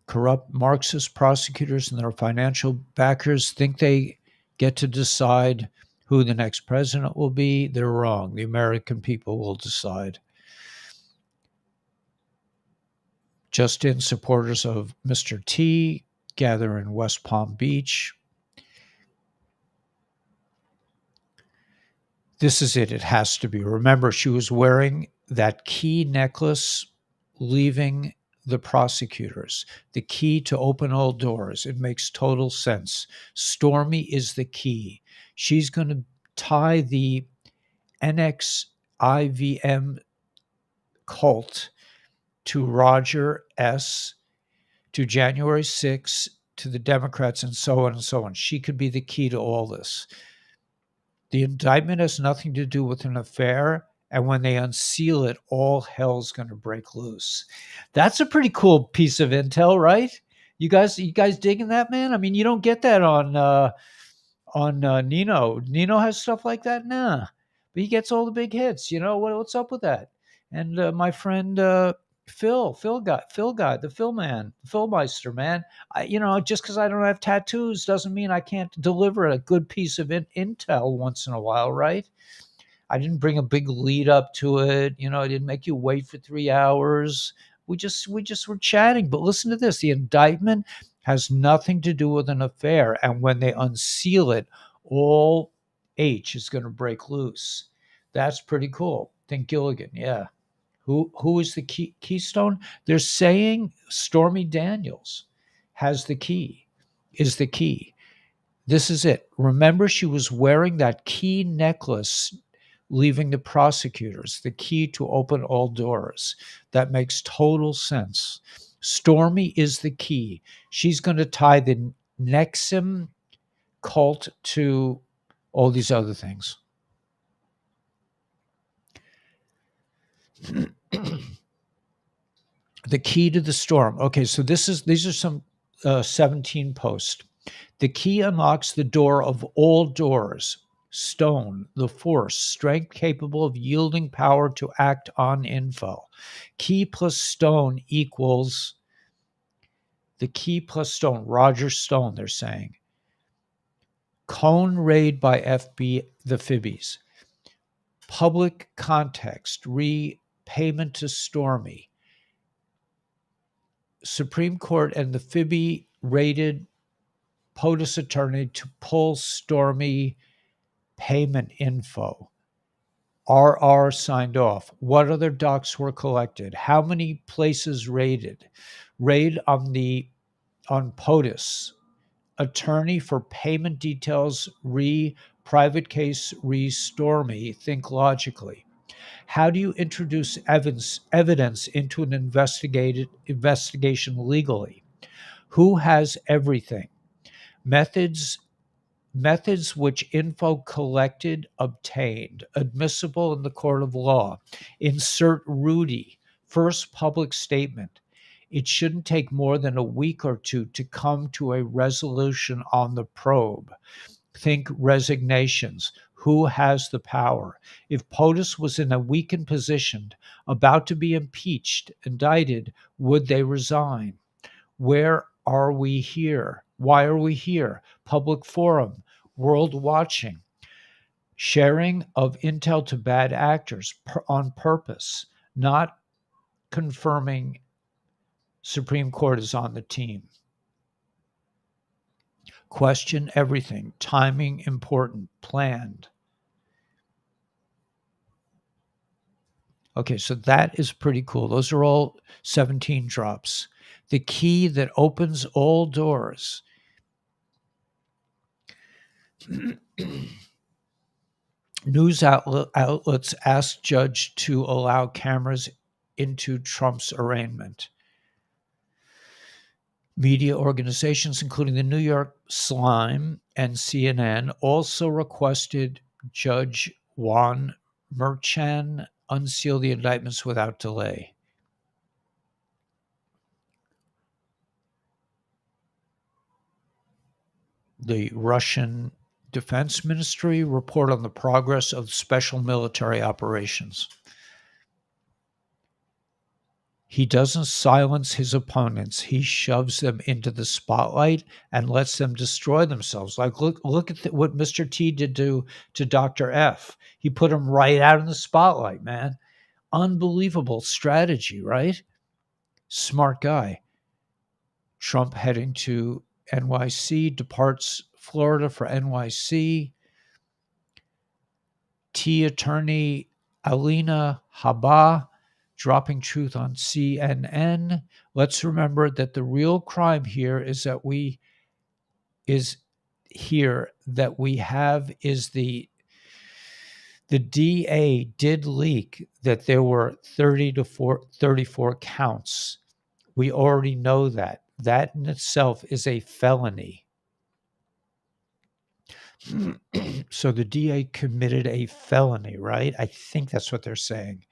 Corrupt Marxist prosecutors and their financial backers think they get to decide who the next president will be. They're wrong. The American people will decide. Just in, supporters of Mr. T gather in West Palm Beach. This is it. It has to be. Remember, she was wearing that key necklace leaving the prosecutors, the key to open all doors. It makes total sense. Stormy is the key. She's going to tie the NXIVM cult to Roger S., to January 6th, to the Democrats, and so on and so on. She could be the key to all this. The indictment has nothing to do with an affair, and when they unseal it, all hell's going to break loose. That's a pretty cool piece of intel, right? You guys digging that, man? I mean, you don't get that on Nino. Nino has stuff like that, nah, but he gets all the big hits. What's up with that? And my friend Phil guy, the Phil man, Phil Meister, man. Just because I don't have tattoos doesn't mean I can't deliver a good piece of intel once in a while, right? I didn't bring a big lead up to it. I didn't make you wait for 3 hours. We just were chatting. But listen to this: the indictment has nothing to do with an affair, and when they unseal it, all H is going to break loose. That's pretty cool. Think Gilligan, yeah. Who is the keystone? They're saying Stormy Daniels has the key, is the key. This is it. Remember, she was wearing that key necklace leaving the prosecutors, the key to open all doors. That makes total sense. Stormy is the key. She's going to tie the Nexim cult to all these other things. The key to the storm. Okay, so these are some 17 posts. The key unlocks the door of all doors. Stone, the force, strength capable of yielding power to act on info. Key plus stone equals the key plus stone. Roger Stone, they're saying. Cone raid by the Fibbies. Public context, repayment to Stormy. Supreme Court and the Fibby raided POTUS attorney to pull Stormy payment info. RR signed off. What other docs were collected? How many places raided? Raid on POTUS. Attorney for payment details private case Stormy. Think logically. How do you introduce evidence into an investigation legally? Who has everything? Methods which info collected, obtained, admissible in the court of law. Insert Rudy, first public statement. It shouldn't take more than a week or two to come to a resolution on the probe. think resignations. Who has the power? If POTUS was in a weakened position, about to be impeached, indicted, would they resign? Where are we here? Why are we here? Public forum, world watching, sharing of intel to bad actors on purpose, not confirming Supreme Court is on the team. Question everything. Timing important. Planned. Okay, so that is pretty cool. Those are all 17 drops. The key that opens all doors. News outlets asked judge to allow cameras into Trump's arraignment. Media organizations, including the New York Slime and CNN, also requested Judge Juan Merchan unseal the indictments without delay. The Russian Defense Ministry report on the progress of special military operations. He doesn't silence his opponents. He shoves them into the spotlight and lets them destroy themselves. Like, look at what Mr. T did to Dr. F. He put him right out in the spotlight, man. Unbelievable strategy, right? Smart guy. Trump heading to NYC, departs Florida for NYC. T attorney Alina Habba dropping truth on CNN. Let's remember that the real crime here is that we have the DA did leak that there were 34 counts. We already know that. That in itself is a felony. So the DA committed a felony, right? I think that's what they're saying.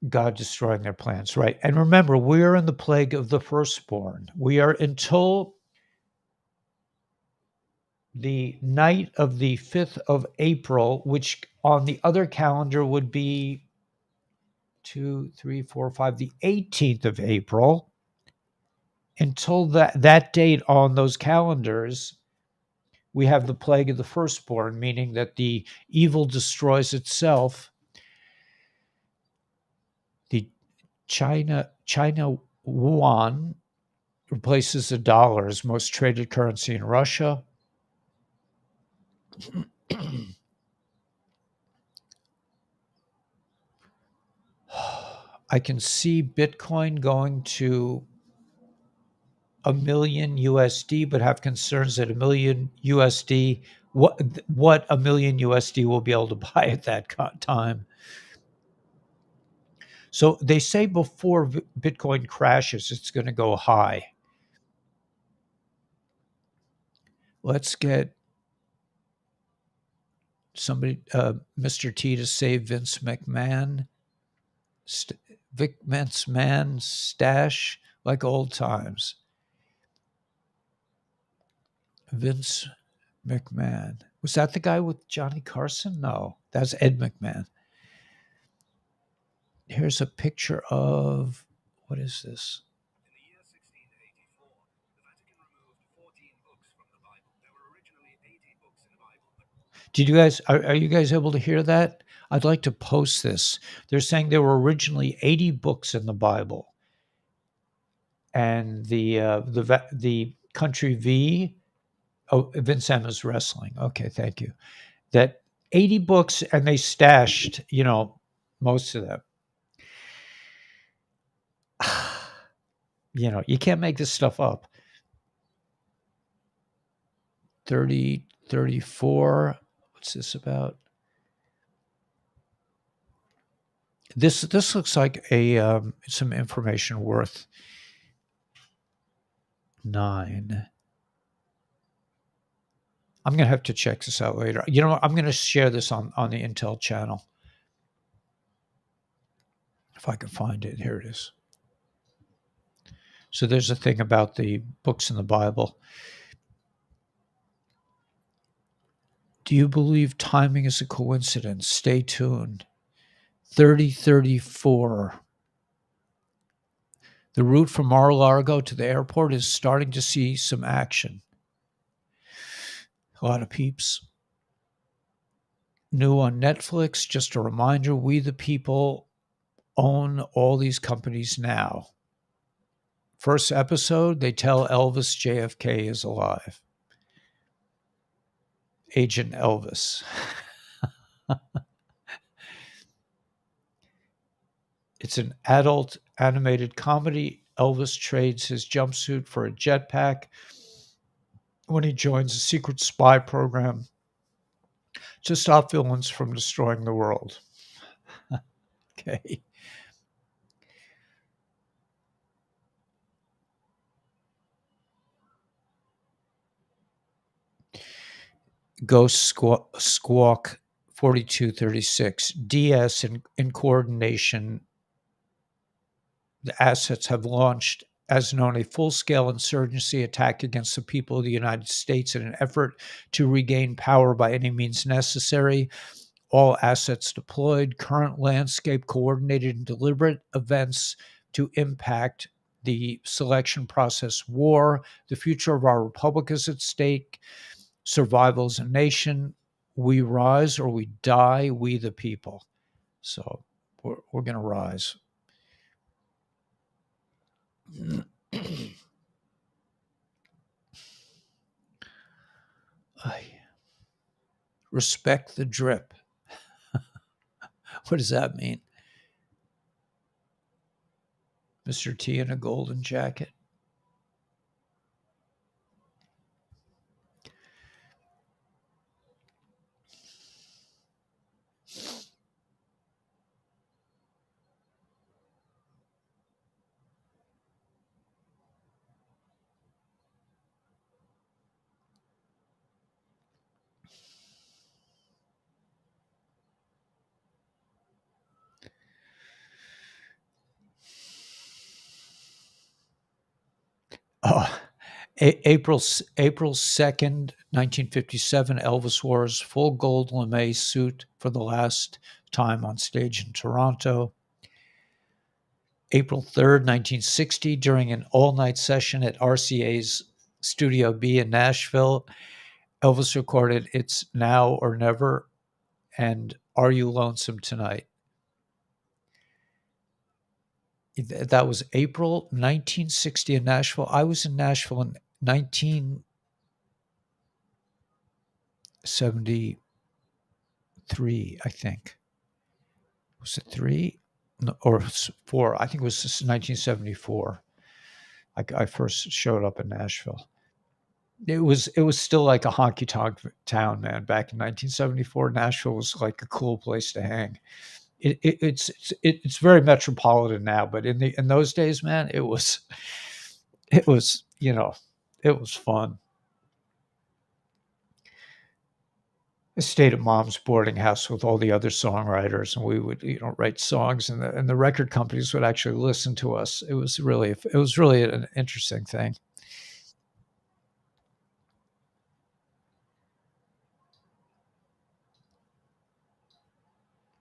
God destroying their plans, right? And remember, we're in the plague of the firstborn. We are until the night of the 5th of April, which on the other calendar would be 2, 3, 4, 5, the 18th of April. Until that date on those calendars, we have the plague of the firstborn, meaning that the evil destroys itself. The China yuan replaces the dollar as most traded currency in Russia. I can see Bitcoin going to $1 million USD, but have concerns that $1 million USD, what $1 million USD will be able to buy at that time. So they say before Bitcoin crashes, it's going to go high. Let's get somebody, Mr. T, to save Vince McMahon. Vince McMahon stash like old times. Vince McMahon. Was that the guy with Johnny Carson? No, that's Ed McMahon. Here's a picture of, what is this? In the year 1684, the Vatican removed 14 books from the Bible. There were originally 80 books in the Bible. Did you guys, are you guys able to hear that? I'd like to post this. They're saying there were originally 80 books in the Bible. And the country V, Vince M is wrestling. Okay, thank you. That 80 books, and they stashed, most of them. You can't make this stuff up. 30, 34. What's this about? This looks like some information worth 9. I'm going to have to check this out later. I'm going to share this on the Intel channel. If I can find it. Here it is. So there's a thing about the books in the Bible. Do you believe timing is a coincidence? Stay tuned. 3034. The route from Mar-a-Lago to the airport is starting to see some action. A lot of peeps. New on Netflix, just a reminder, we the people own all these companies now. First episode, they tell Elvis JFK is alive. Agent Elvis. It's an adult animated comedy. Elvis trades his jumpsuit for a jetpack when he joins a secret spy program to stop villains from destroying the world. Okay. Ghost Squawk 4236. DS in coordination. The assets have launched, as known, a full-scale insurgency attack against the people of the United States in an effort to regain power by any means necessary. All assets deployed. Current landscape coordinated and deliberate events to impact the selection process. War. The future of our republic is at stake. Survival as a nation. We rise or we die, we the people. So we're going to rise. Respect the drip. What does that mean? Mr. T in a golden jacket. Oh, April 2nd, 1957, Elvis wore his full gold lame suit for the last time on stage in Toronto. April 3rd, 1960, during an all-night session at RCA's Studio B in Nashville, Elvis recorded It's Now or Never and Are You Lonesome Tonight? That was April 1960 in Nashville. I was in Nashville in 1973, I think. Was it 3? No, or 4? I think it was 1974. I first showed up in Nashville. It was still like a honky tonk town, man. Back in 1974, Nashville was like a cool place to hang. It's very metropolitan now, but in those days, man, it was it was fun. I stayed at mom's boarding house with all the other songwriters, and we would write songs, and the record companies would actually listen to us. It was really an interesting thing.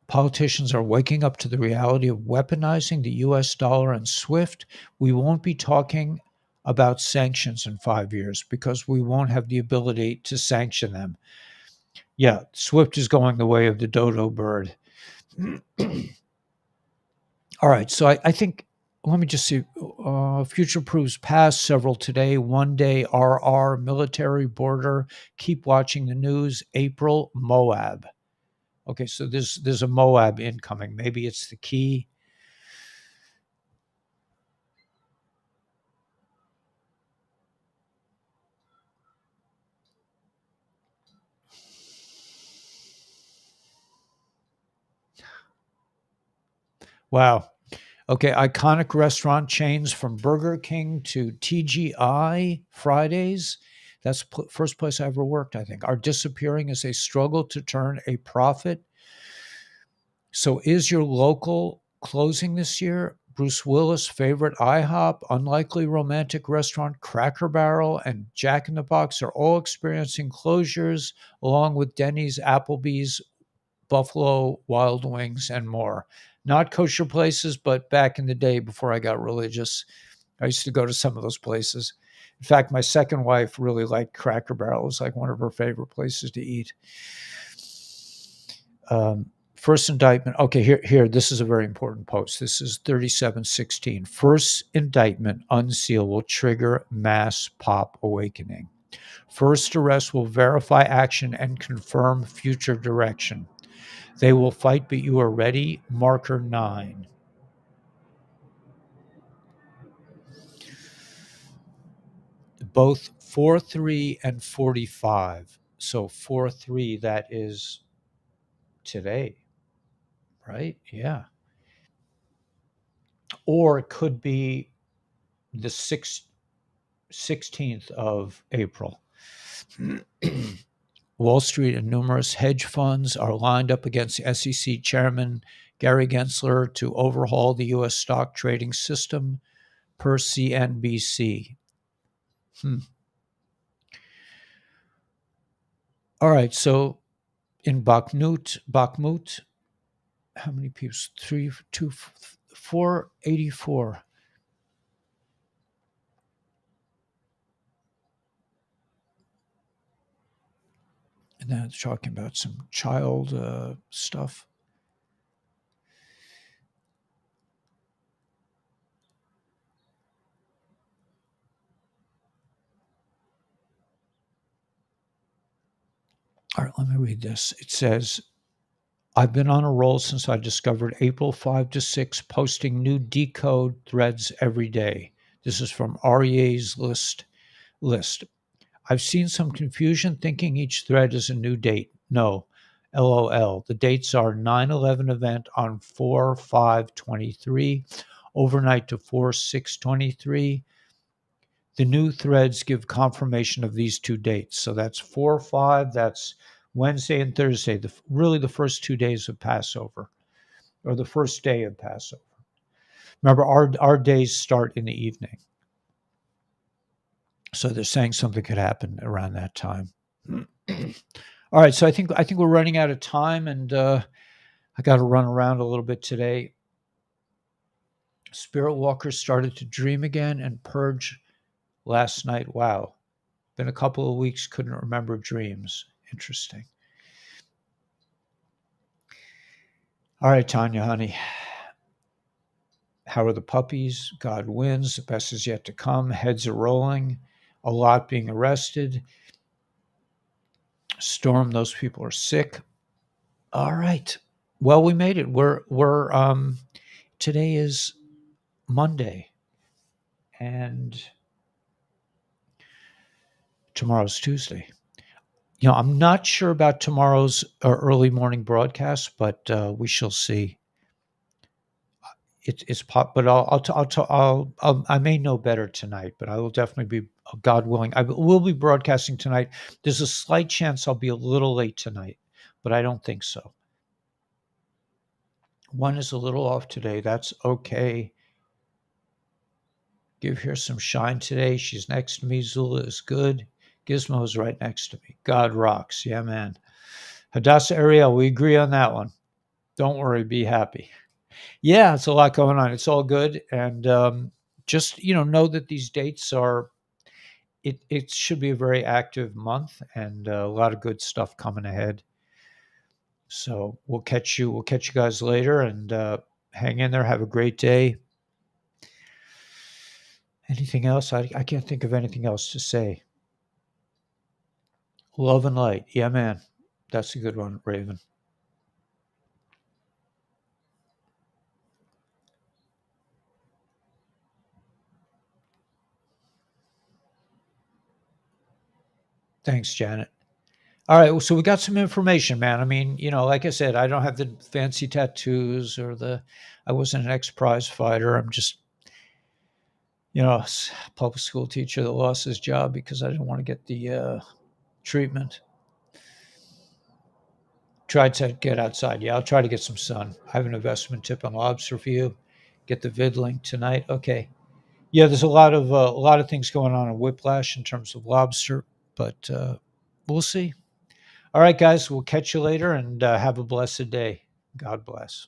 Politicians are waking up to the reality of weaponizing the US dollar and SWIFT. We won't be talking about sanctions in 5 years because we won't have the ability to sanction them. Yeah, SWIFT is going the way of the dodo bird. All right, so I think, let me just see. Future proofs past, several today. One day, RR, military border. Keep watching the news. April, Moab. Okay, so there's a Moab incoming. Maybe it's the key. Wow. Okay, iconic restaurant chains from Burger King to TGI Fridays. That's the first place I ever worked, I think, are disappearing as they struggle to turn a profit. So is your local closing this year? Bruce Willis' favorite IHOP, Unlikely Romantic Restaurant, Cracker Barrel, and Jack in the Box are all experiencing closures, along with Denny's, Applebee's, Buffalo Wild Wings, and more. Not kosher places, but back in the day before I got religious, I used to go to some of those places. In fact, my second wife really liked Cracker Barrel. It was like one of her favorite places to eat. First indictment. Okay, here. This is a very important post. This is 3716. First indictment unseal will trigger mass pop awakening. First arrest will verify action and confirm future direction. They will fight, but you are ready. Marker 9. Both 4-3 and 45. So 4-3, that is today, right? Yeah. Or it could be the 16th of April. Wall Street and numerous hedge funds are lined up against SEC Chairman Gary Gensler to overhaul the U.S. stock trading system, per CNBC. All right, so in Bakhmut, how many people? 484. And then it's talking about some child stuff. All right, let me read this. It says, I've been on a roll since I discovered April 5 to 6, posting new decode threads every day. This is from REA's list. I've seen some confusion thinking each thread is a new date. No, LOL. The dates are 9/11 event on 4/5/23, overnight to 4/6/23. The new threads give confirmation of these two dates. So that's 4/5. That's Wednesday and Thursday. Really the first 2 days of Passover, or the first day of Passover. Remember, our days start in the evening. So they're saying something could happen around that time. All right, so I think we're running out of time, and I got to run around a little bit today. Spirit walkers started to dream again and purge last night. Wow, been a couple of weeks, couldn't remember dreams. Interesting. All right, Tanya, honey. How are the puppies? God wins. The best is yet to come. Heads are rolling. A lot being arrested. Storm, those people are sick. All right. Well, we made it. We're today is Monday, and tomorrow's Tuesday. I'm not sure about tomorrow's early morning broadcast, but we shall see. It's pop, but I may know better tonight, but I will definitely be, God willing, I will be broadcasting tonight. There's a slight chance I'll be a little late tonight, but I don't think so. One is a little off today. That's okay. Give her some shine today. She's next to me. Zula is good. Gizmo's right next to me. God rocks. Yeah, man. Hadassah Ariel, we agree on that one. Don't worry. Be happy. Yeah, it's a lot going on. It's all good. And just, know that these dates are, it should be a very active month, and a lot of good stuff coming ahead. So we'll catch you guys later, and hang in there. Have a great day. Anything else? I can't think of anything else to say. Love and light. Yeah, man. That's a good one, Raven. Thanks, Janet. All right. So we got some information, man. I mean, like I said, I don't have the fancy tattoos I wasn't an ex-prize fighter. I'm just, a public school teacher that lost his job because I didn't want to get the treatment. Tried to get outside. Yeah, I'll try to get some sun. I have an investment tip on lobster for you. Get the vid link tonight. Okay. Yeah, there's a lot of things going on in Whiplash in terms of lobster, but we'll see. All right, guys, we'll catch you later, and have a blessed day. God bless.